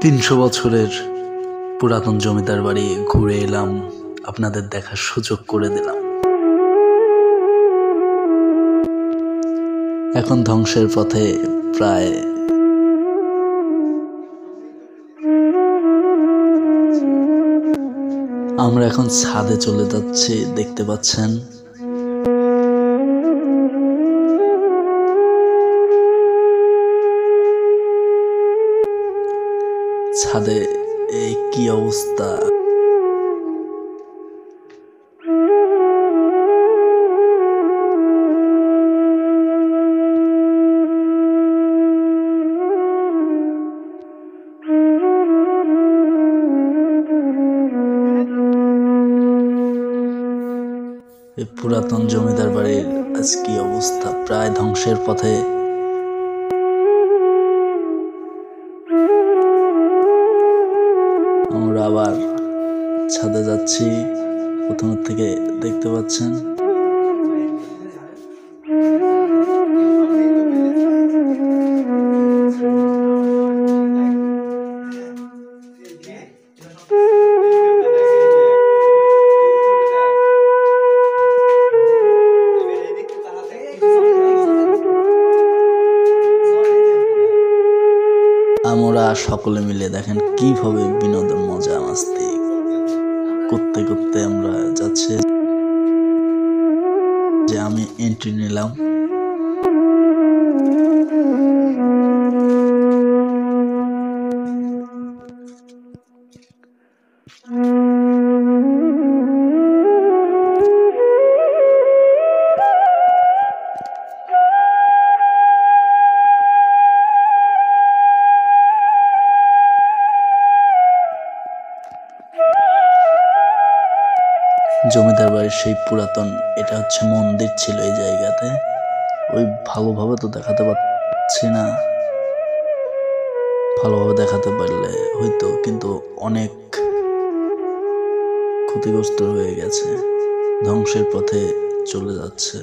300 বছরের পুরাতন জমিদার বাড়ি ঘুরে এলাম, আপনাদের দেখার সুযোগ করে দিলাম। এখন ধ্বংসের পথে প্রায়। আমরা এখন ছাদে চলে যাচ্ছি, দেখতে পাচ্ছেন। ছাদে এই কি অবস্থা! এই পুরাতন জমিদার বাড়ির আজ কি অবস্থা, প্রায় ধ্বংসের পথে। আমরা আবার ছাদে যাচ্ছি, প্রথমের থেকে দেখতে পাচ্ছেন। আমরা সকলে মিলে দেখেন কিভাবে বিনোদন মজা মাস্তি করতে করতে আমরা যাচ্ছি। যে আমি এন্ট্রি নিলাম। জমিদার বাড়ির সেই পুরাতন, এটা হচ্ছে মন্দির ছিল এই জায়গাতে। ওই ভালোভাবে তো দেখাতে পারছি না, ভালোভাবে দেখাতে পারলে হয়তো, কিন্তু অনেক ক্ষতিগ্রস্ত হয়ে গেছে, ধ্বংসের পথে চলে যাচ্ছে।